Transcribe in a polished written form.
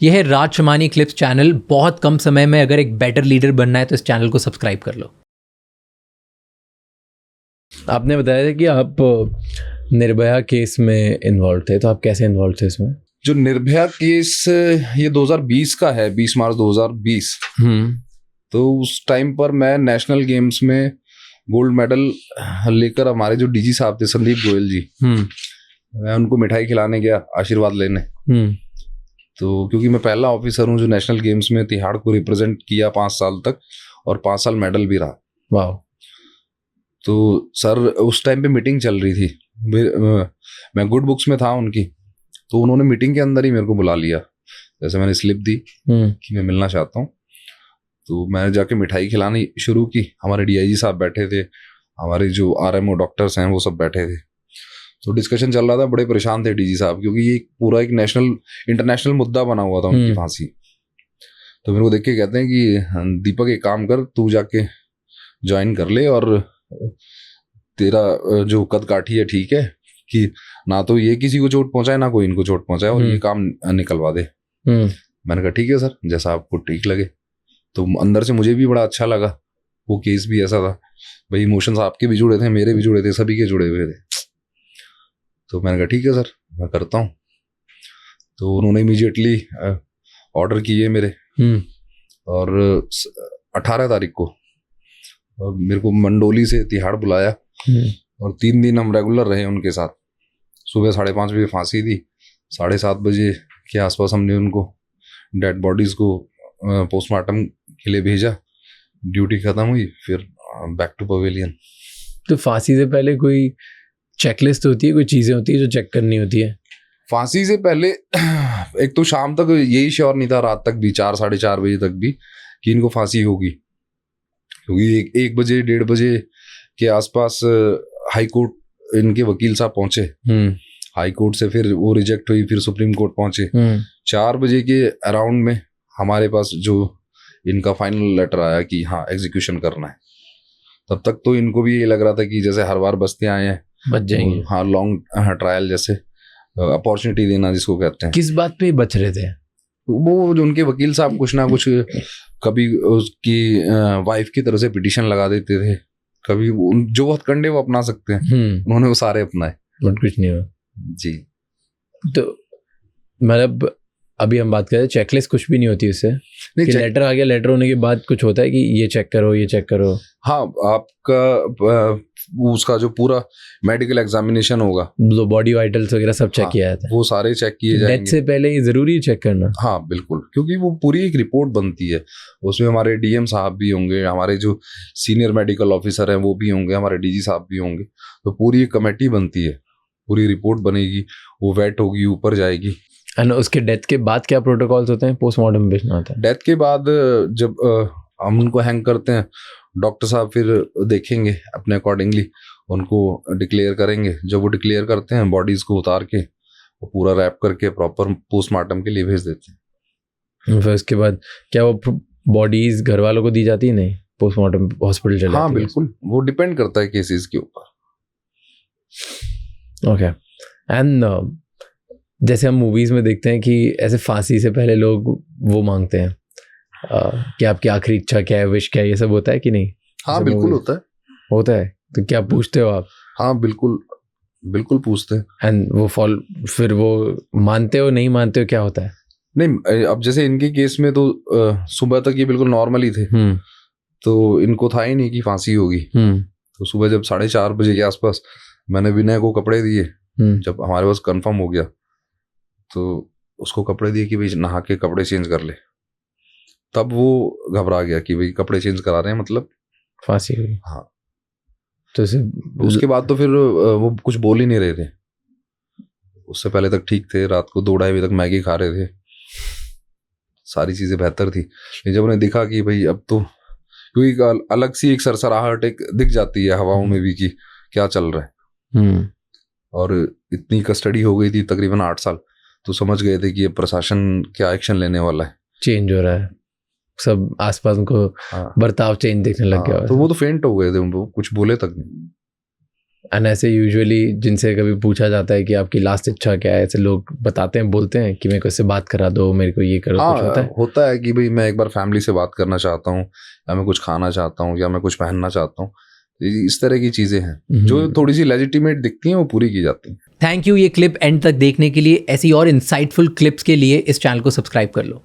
यह है राज Shamani clips channel. बहुत कम समय में अगर एक बेटर लीडर बनना है तो इस चैनल को सब्सक्राइब कर लो। आपने बताया था कि आप निर्भया केस में इन्वॉल्व थे, तो आप कैसे इन्वॉल्व थे इसमें? जो निर्भया केस ये 2020 का है, 20 मार्च 2020। तो उस टाइम पर मैं नेशनल गेम्स में गोल्ड मेडल लेकर हमारे जो डीजी साहब थे संदीप गोयल जी, मैं उनको मिठाई खिलाने गया, आशीर्वाद लेने। तो क्योंकि मैं पहला ऑफिसर हूँ जो नेशनल गेम्स में तिहाड़ को रिप्रेजेंट किया 5 साल तक, और 5 साल मेडल भी रहा। वाह। तो सर उस टाइम पे मीटिंग चल रही थी, मैं गुड बुक्स में था उनकी, तो उन्होंने मीटिंग के अंदर ही मेरे को बुला लिया। जैसे मैंने स्लिप दी कि मैं मिलना चाहता हूँ, तो मैंने जाके मिठाई खिलानी शुरू की। हमारे डीआईजी साहब बैठे थे, हमारे जो आरएमओ डॉक्टर्स हैं वो सब बैठे थे। तो डिस्कशन चल रहा था, बड़े परेशान थे डीजी साहब, क्योंकि ये पूरा एक इंटरनेशनल मुद्दा बना हुआ था उनकी फांसी। तो मेरे को देख के कहते हैं कि दीपक एक काम कर, तू जाके ज्वाइन कर ले, और तेरा जो कद काठी है ठीक है कि ना तो ये किसी को चोट पहुंचाए ना कोई इनको चोट पहुंचाए, और ये काम निकलवा दे। मैंने कहा ठीक है सर, जैसा आपको ठीक लगे। तो अंदर से मुझे भी बड़ा अच्छा लगा। वो केस भी ऐसा था भाई, इमोशंस आपके भी जुड़े थे, मेरे भी जुड़े थे, सभी के जुड़े हुए थे। तो मैंने कहा ठीक है सर, मैं करता हूँ। तो उन्होंने इमीडिएटली ऑर्डर किए मेरे, और 18 तारीख को मेरे को मंडोली से तिहाड़ बुलाया, और 3 दिन हम रेगुलर रहे उनके साथ। सुबह 5:30 बजे फांसी दी, 7:30 बजे के आसपास हमने उनको डेड बॉडीज़ को पोस्टमार्टम के लिए भेजा। ड्यूटी ख़त्म हुई, फिर बैक टू पवेलियन। तो फांसी से पहले कोई चेकलिस्ट होती है, कोई चीज़ें होती है जो चेक करनी होती है? फांसी से पहले एक तो शाम तक यही श्योर नहीं था, रात तक भी 4 साढ़े 4 बजे तक भी, कि इनको फांसी होगी। क्योंकि 1 बजे 1:30 बजे के आसपास हाई कोर्ट इनके वकील साहब पहुंचे, हाई कोर्ट से फिर वो रिजेक्ट हुई, फिर सुप्रीम कोर्ट पहुंचे। 4 बजे के अराउंड में हमारे पास जो इनका फाइनल लेटर आया कि हाँ एग्जीक्यूशन करना है। तब तक तो इनको भी ये लग रहा था कि जैसे हर बार बचते आए हैं, बच जाएंगे। हाँ, लॉन्ग ट्रायल जैसे अपॉर्चुनिटी देना जिसको कहते हैं। किस बात पे बच रहे थे वो? जो उनके वकील साहब कुछ ना कुछ, कभी उसकी वाइफ की तरफ से पिटीशन लगा देते थे, कभी जो हथकंडे वो अपना सकते हैं उन्होंने वो सारे अपनाए, बट कुछ नहीं हुआ जी। तो मतलब अभी हम बात करें चेकलिस्ट, कुछ भी नहीं होती उससे कि लेटर आ गया, लेटर होने के बाद कुछ होता है कि ये चेक करो, ये चेक करो? हाँ, आपका उसका जो पूरा मेडिकल एग्जामिनेशन होगा, जो बॉडी वाइटल्स वगैरह सब चेक किया जाता है, वो सारे चेक किए जाएंगे। डेथ से पहले ये जरूरी है चेक करना? हाँ बिल्कुल, क्योंकि वो पूरी एक रिपोर्ट बनती है, उसमें हमारे डीएम साहब भी होंगे, हमारे जो सीनियर मेडिकल ऑफिसर हैं वो भी होंगे, हमारे डीजी साहब भी होंगे। तो पूरी एक कमेटी बनती है, पूरी रिपोर्ट बनेगी, वो वेट होगी, ऊपर जाएगी। एंड उसके डेथ के बाद क्या प्रोटोकॉल्स होते हैं? पोस्टमार्टम भेजना होता है? डेथ के बाद जब हम उनको हैंग करते हैं, डॉक्टर साहब फिर देखेंगे अपने अकॉर्डिंगली, उनको डिक्लेयर करेंगे। जब वो डिक्लेयर करते हैं, बॉडीज़ को उतार के वो पूरा रैप करके प्रॉपर पोस्टमार्टम के लिए भेज देते हैं। फिर उसके बाद क्या वो बॉडीज़ घर वालों को दी जाती है? नहीं, पोस्टमार्टम हॉस्पिटल चले जाती है? हाँ बिल्कुल, वो डिपेंड करता है केसेस के ऊपर। ओके। एंड जैसे हम मूवीज़ में देखते हैं कि ऐसे फांसी से पहले लोग वो मांगते हैं कि आपकी आखिरी इच्छा क्या है, विश क्या है, ये सब होता है कि नहीं? हाँ बिल्कुल होता है। होता है? तो क्या पूछते हो आप? हाँ बिल्कुल बिल्कुल पूछते हैं। एंड वो फिर वो मानते हो, नहीं मानते हो, क्या होता है? नहीं, अब जैसे इनके केस में तो सुबह तक ये बिल्कुल नॉर्मल ही थे, तो इनको था ही नहीं कि फांसी होगी। तो सुबह जब 4:30 बजे के आसपास मैंने विनय को कपड़े दिए, जब हमारे पास कंफर्म हो गया तो उसको कपड़े दिए कि भाई नहा के कपड़े चेंज कर ले। तब वो घबरा गया कि भाई कपड़े चेंज करा रहे हैं मतलब फांसी हुई। हाँ। तो उसके बाद तो फिर वो कुछ बोल ही नहीं रहे थे। उससे पहले तक ठीक थे, रात को 2-2:30 बजे तक मैगी खा रहे थे, सारी चीज़ें बेहतर थी। लेकिन जब उन्हें दिखा कि भाई अब तो, क्योंकि अलग सी एक सरसराहट एक दिख जाती है हवाओं में भी कि क्या चल रहा है। और इतनी कस्टडी हो गई थी तकरीबन 8 साल, तो समझ गए थे कि ये प्रशासन क्या एक्शन लेने वाला है, चेंज हो रहा है, सब आसपास उनको बर्ताव चेंज देखने लग गया। तो वो तो फेंट हो गए थे, वो कुछ बोले तक नहीं। एंड ऐसे यूजुअली जिनसे कभी पूछा जाता है कि आपकी लास्ट इच्छा क्या है, ऐसे लोग बताते हैं, बोलते हैं कि मेरे को इससे बात करा दो, मेरे को ये करो, कुछ होता है कि भाई मैं एक बार फैमिली से बात करना चाहता हूँ, या मैं कुछ खाना चाहता हूँ, या मैं कुछ पहनना चाहता हूँ। इस तरह की चीज़ें हैं जो थोड़ी सी लेजिटिमेट दिखती हैं, वो पूरी की जाती हैं। थैंक यू ये क्लिप एंड तक देखने के लिए। ऐसी और इंसाइटफुल क्लिप्स के लिए इस चैनल को सब्सक्राइब कर लो।